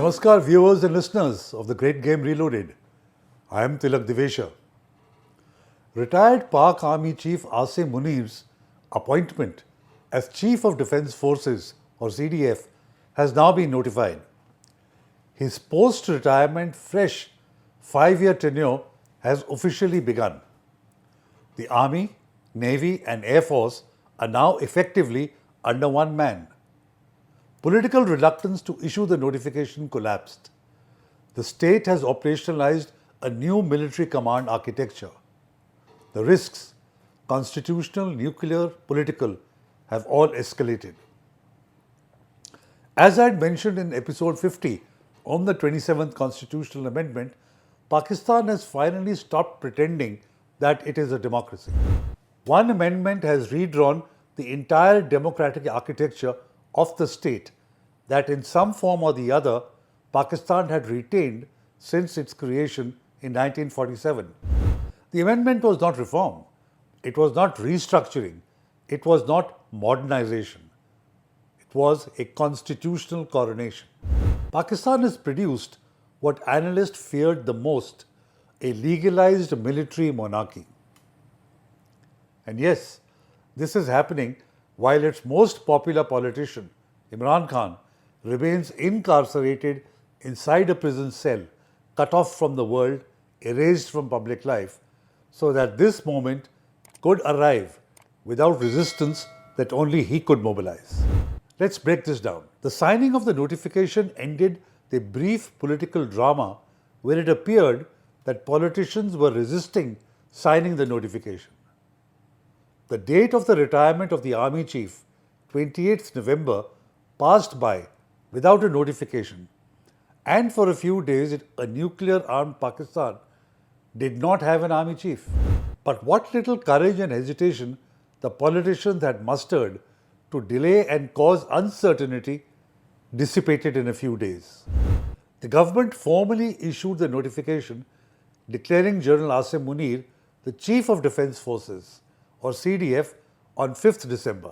Namaskar viewers and listeners of the Great Game Reloaded. I am Tilak Devasher. Retired Pak Army Chief Asim Munir's appointment as Chief of Defence Forces or CDF has now been notified. His post-retirement fresh 5-year tenure has officially begun. The Army, Navy and Air Force are now effectively under one man. Political reluctance to issue the notification collapsed. The state has operationalized a new military command architecture. The risks, constitutional, nuclear, political, have all escalated. As I had mentioned in episode 50 on the 27th Constitutional Amendment, Pakistan has finally stopped pretending that it is a democracy. One amendment has redrawn the entire democratic architecture of the state that in some form or the other Pakistan had retained since its creation in 1947. The amendment was not reform, it was not restructuring, it was not modernization. It was a constitutional coronation. Pakistan has produced what analysts feared the most, a legalized military monarchy. And yes, this is happening while its most popular politician, Imran Khan, remains incarcerated inside a prison cell, cut off from the world, erased from public life, so that this moment could arrive without resistance that only he could mobilize. Let's break this down. The signing of the notification ended the brief political drama where it appeared that politicians were resisting signing the notification. The date of the retirement of the Army Chief, 28th November, passed by without a notification, and for a few days a nuclear-armed Pakistan did not have an Army Chief. But what little courage and hesitation the politicians had mustered to delay and cause uncertainty dissipated in a few days. The government formally issued the notification declaring General Asim Munir the Chief of Defence Forces or CDF on 5th December.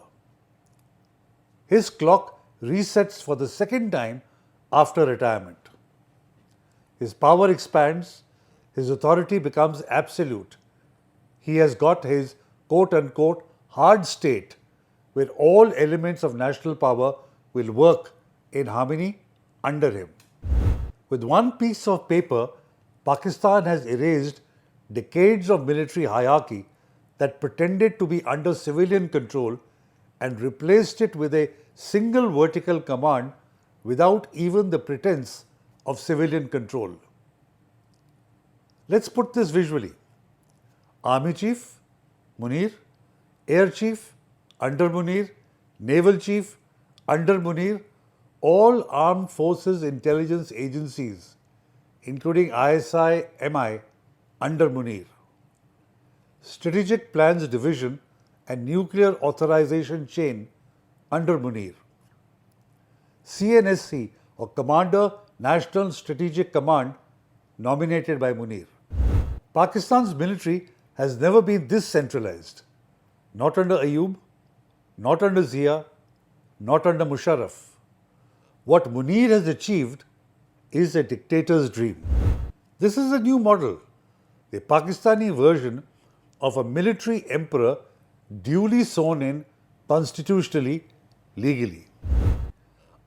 His clock resets for the second time after retirement. His power expands, his authority becomes absolute. He has got his quote-unquote hard state where all elements of national power will work in harmony under him. With one piece of paper, Pakistan has erased decades of military hierarchy that pretended to be under civilian control and replaced it with a single vertical command without even the pretense of civilian control. Let's put this visually. Army Chief, Munir, Air Chief, under Munir, Naval Chief, under Munir, all armed forces intelligence agencies, including ISI, MI, under Munir. Strategic Plans Division and Nuclear Authorization Chain under Munir. CNSC or Commander National Strategic Command nominated by Munir. Pakistan's military has never been this centralized. Not under Ayub, not under Zia, not under Musharraf. What Munir has achieved is a dictator's dream. This is a new model, a Pakistani version of a military emperor duly sworn in constitutionally, legally.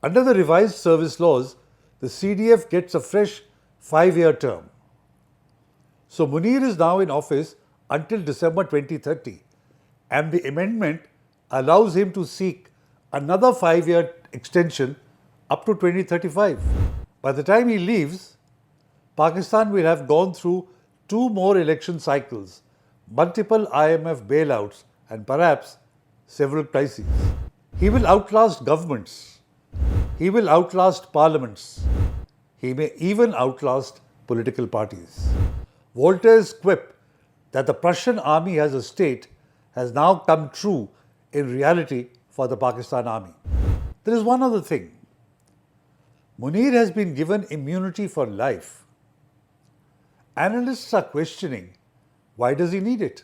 Under the revised service laws, the CDF gets a fresh 5-year term. So Munir is now in office until December 2030, and the amendment allows him to seek another 5-year extension up to 2035. By the time he leaves, Pakistan will have gone through 2 more election cycles, multiple IMF bailouts, and perhaps several crises. He will outlast governments. He will outlast parliaments. He may even outlast political parties. Voltaire's quip that the Prussian army has a state has now come true in reality for the Pakistan army. There is one other thing. Munir has been given immunity for life. Analysts are questioning, why does he need it?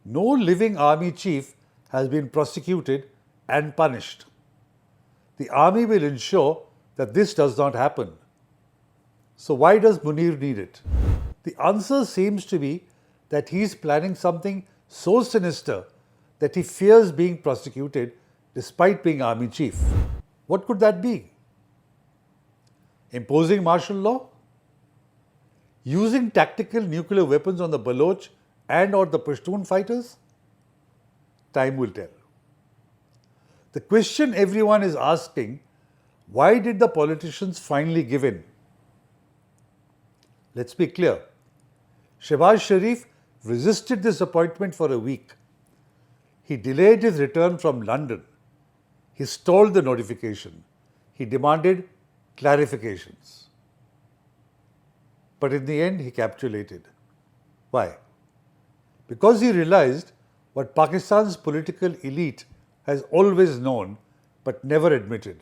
No living army chief has been prosecuted and punished. The army will ensure that this does not happen. So why does Munir need it? The answer seems to be that he is planning something so sinister that he fears being prosecuted despite being army chief. What could that be? Imposing martial law? Using tactical nuclear weapons on the Baloch and or the Pashtun fighters? Time will tell. The question everyone is asking, why did the politicians finally give in? Let's be clear. Shehbaz Sharif resisted this appointment for a week. He delayed his return from London. He stalled the notification. He demanded clarifications. But in the end, he capitulated. Why? Because he realized what Pakistan's political elite has always known but never admitted.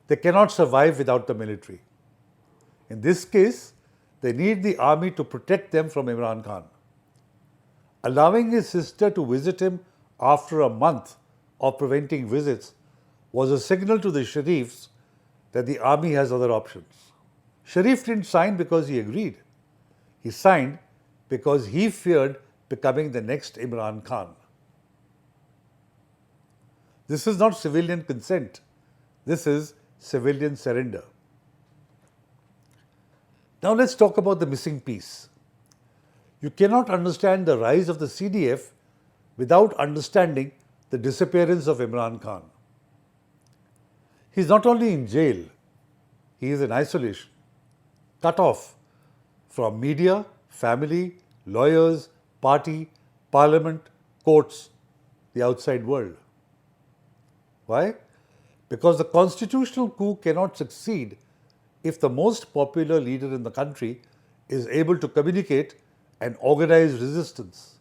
They cannot survive without the military. In this case, they need the army to protect them from Imran Khan. Allowing his sister to visit him after a month of preventing visits was a signal to the Sharifs that the army has other options. Sharif didn't sign because he agreed. He signed because he feared becoming the next Imran Khan. This is not civilian consent. This is civilian surrender. Now let's talk about the missing piece. You cannot understand the rise of the CDF without understanding the disappearance of Imran Khan. He is not only in jail, he is in isolation, cut off from media, family, lawyers, party, parliament, courts, the outside world. Why? Because the constitutional coup cannot succeed if the most popular leader in the country is able to communicate and organize resistance.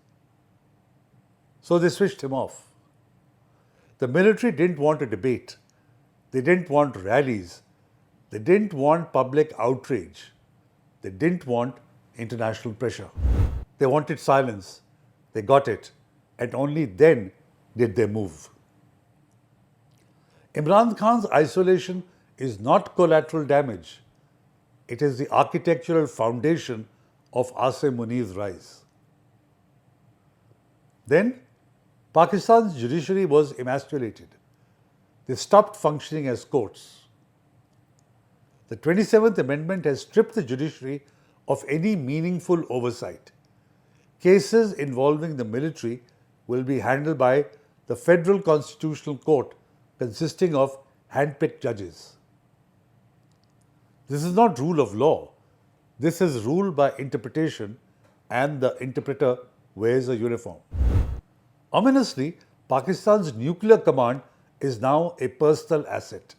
So they switched him off. The military didn't want a debate. They didn't want rallies. They didn't want public outrage. They didn't want international pressure. They wanted silence. They got it. And only then did they move. Imran Khan's isolation is not collateral damage. It is the architectural foundation of Asim Munir's rise. Then, Pakistan's judiciary was emasculated. They stopped functioning as courts. The 27th Amendment has stripped the judiciary of any meaningful oversight. Cases involving the military will be handled by the Federal Constitutional Court, consisting of hand-picked judges. This is not rule of law. This is rule by interpretation, and the interpreter wears a uniform. Ominously, Pakistan's nuclear command is now a personal asset.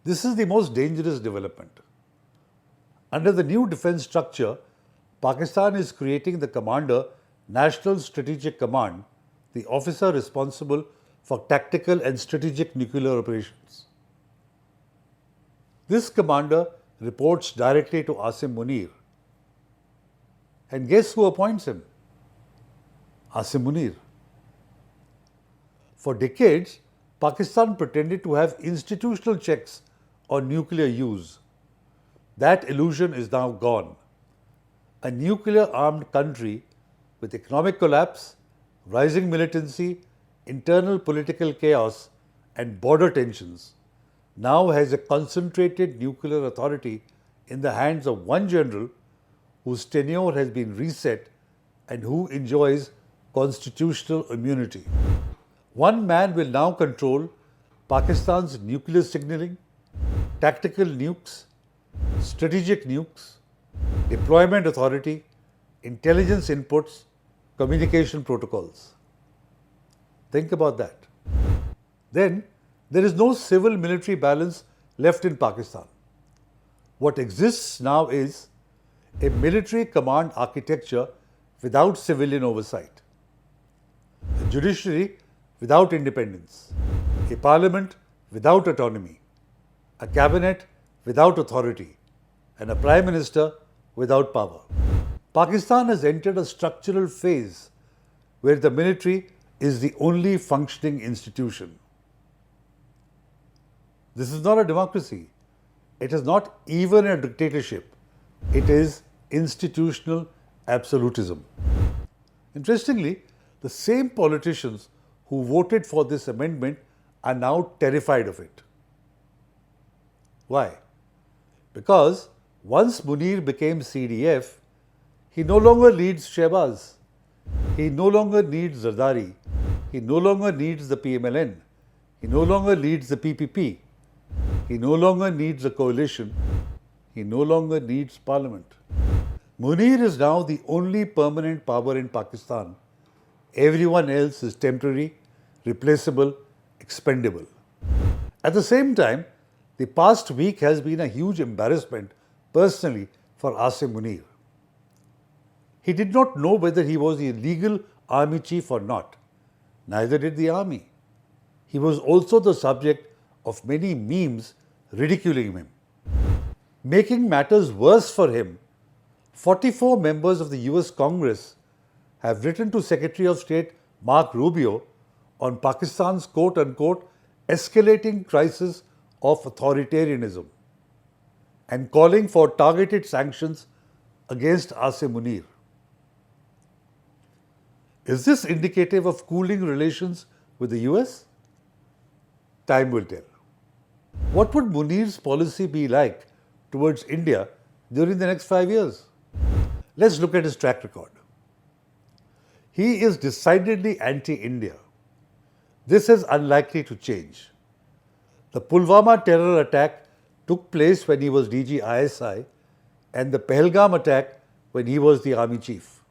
This is the most dangerous development. Under the new defense structure, Pakistan is creating the Commander National Strategic Command, the officer responsible for tactical and strategic nuclear operations. This commander reports directly to Asim Munir. And guess who appoints him? Asim Munir. For decades, Pakistan pretended to have institutional checks on nuclear use. That illusion is now gone. A nuclear-armed country with economic collapse, rising militancy, internal political chaos, and border tensions now has a concentrated nuclear authority in the hands of one general whose tenure has been reset and who enjoys constitutional immunity. One man will now control Pakistan's nuclear signaling, tactical nukes, strategic nukes, deployment authority, intelligence inputs, communication protocols. Think about that. Then, there is no civil-military balance left in Pakistan. What exists now is a military command architecture without civilian oversight, a judiciary without independence, a parliament without autonomy, a cabinet without authority, and a prime minister without power. Pakistan has entered a structural phase where the military is the only functioning institution. This is not a democracy. It is not even a dictatorship. It is institutional absolutism. Interestingly, the same politicians who voted for this amendment are now terrified of it. Why? Because once Munir became CDF, he no longer needs Shehbaz. He no longer needs Zardari. He no longer needs the PMLN. He no longer needs the PPP. He no longer needs a coalition. He no longer needs parliament. Munir is now the only permanent power in Pakistan. Everyone else is temporary, replaceable, expendable. At the same time, the past week has been a huge embarrassment personally for Asim Munir. He did not know whether he was the legal army chief or not. Neither did the army. He was also the subject of many memes ridiculing him. Making matters worse for him, 44 members of the US Congress have written to Secretary of State Mark Rubio on Pakistan's quote-unquote escalating crisis of authoritarianism and calling for targeted sanctions against Asim Munir. Is this indicative of cooling relations with the US? Time will tell. What would Munir's policy be like towards India during the next 5 years? Let's look at his track record. He is decidedly anti-India. This is unlikely to change. The Pulwama terror attack took place when he was DG ISI and the Pahalgam attack when he was the army chief.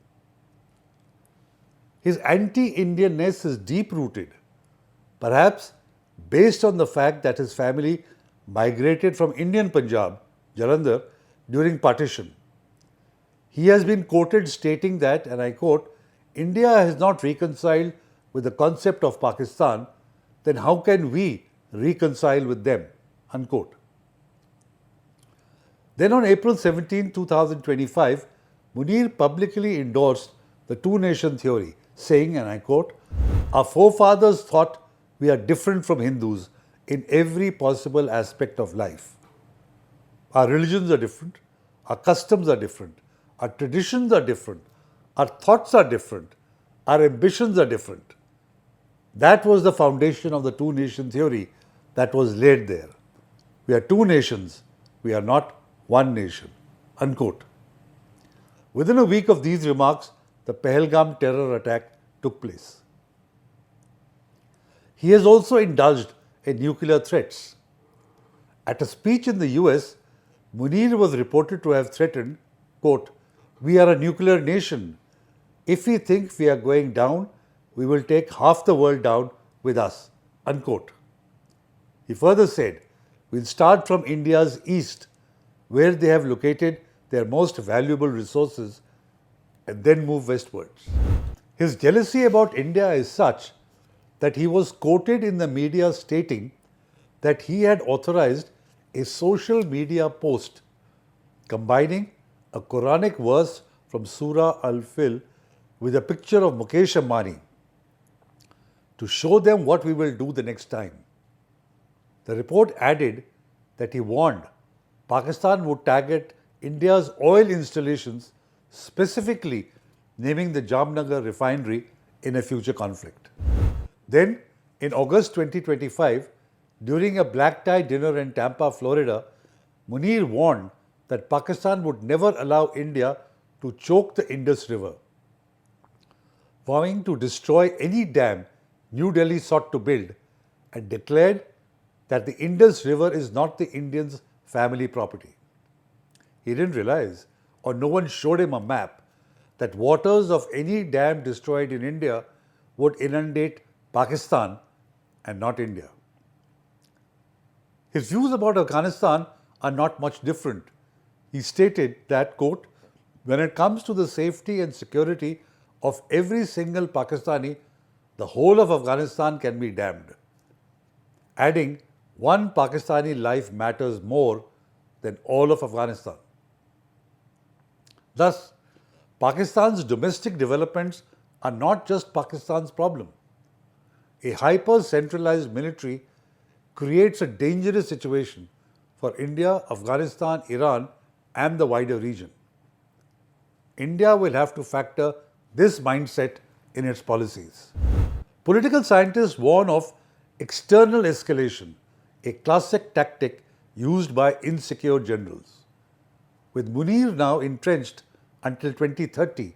His anti-Indianness is deep-rooted, perhaps based on the fact that his family migrated from Indian Punjab, Jalandhar, during partition. He has been quoted stating that, and I quote, India has not reconciled with the concept of Pakistan, then how can we reconcile with them? Unquote. Then on April 17, 2025, Munir publicly endorsed the two-nation theory, saying, and I quote, our forefathers thought we are different from Hindus in every possible aspect of life. Our religions are different, our customs are different, our traditions are different, our thoughts are different, our ambitions are different. That was the foundation of the two-nation theory that was laid there. We are two nations, we are not one nation. Unquote. Within a week of these remarks, the Pahalgam terror attack took place. He has also indulged in nuclear threats. At a speech in the US, Munir was reported to have threatened, quote, we are a nuclear nation. If we think we are going down, we will take half the world down with us, unquote. He further said, we'll start from India's east, where they have located their most valuable resources, and then move westwards. His jealousy about India is such that he was quoted in the media stating that he had authorized a social media post combining a Quranic verse from Surah Al-Fil with a picture of Mukesh Ambani to show them what we will do the next time. The report added that he warned Pakistan would target India's oil installations, specifically naming the Jamnagar refinery in a future conflict. Then, in August 2025, during a black-tie dinner in Tampa, Florida, Munir warned that Pakistan would never allow India to choke the Indus River, vowing to destroy any dam New Delhi sought to build, and declared that the Indus River is not the Indians' family property. He didn't realize, or no one showed him a map, that waters of any dam destroyed in India would inundate Pakistan and not India. His views about Afghanistan are not much different. He stated that, quote, when it comes to the safety and security of every single Pakistani, the whole of Afghanistan can be damned. Adding, one Pakistani life matters more than all of Afghanistan. Thus, Pakistan's domestic developments are not just Pakistan's problem. A hyper-centralized military creates a dangerous situation for India, Afghanistan, Iran, and the wider region. India will have to factor this mindset in its policies. Political scientists warn of external escalation, a classic tactic used by insecure generals. With Munir now entrenched until 2030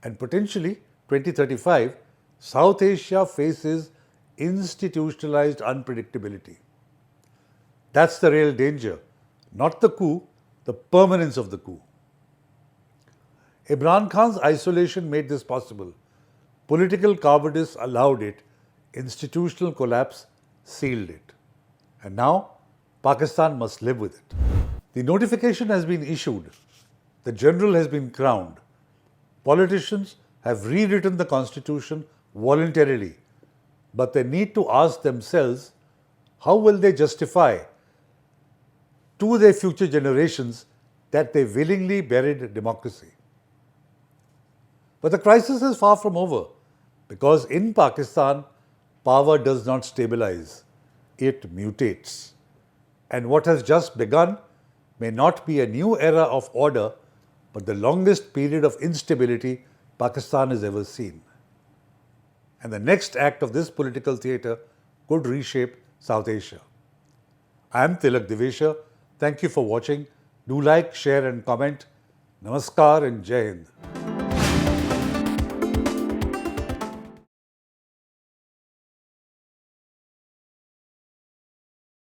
and potentially 2035, South Asia faces institutionalized unpredictability. That's the real danger, not the coup, the permanence of the coup. Imran Khan's isolation made this possible. Political cowardice allowed it, institutional collapse sealed it. And now, Pakistan must live with it. The notification has been issued. The general has been crowned. Politicians have rewritten the constitution voluntarily, but they need to ask themselves, how will they justify to their future generations that they willingly buried democracy? But the crisis is far from over, because in Pakistan, power does not stabilize, it mutates. And what has just begun may not be a new era of order, but the longest period of instability Pakistan has ever seen. And the next act of this political theatre could reshape South Asia. I am Tilak Devasher. Thank you for watching. Do like, share and comment. Namaskar and Jai Hind.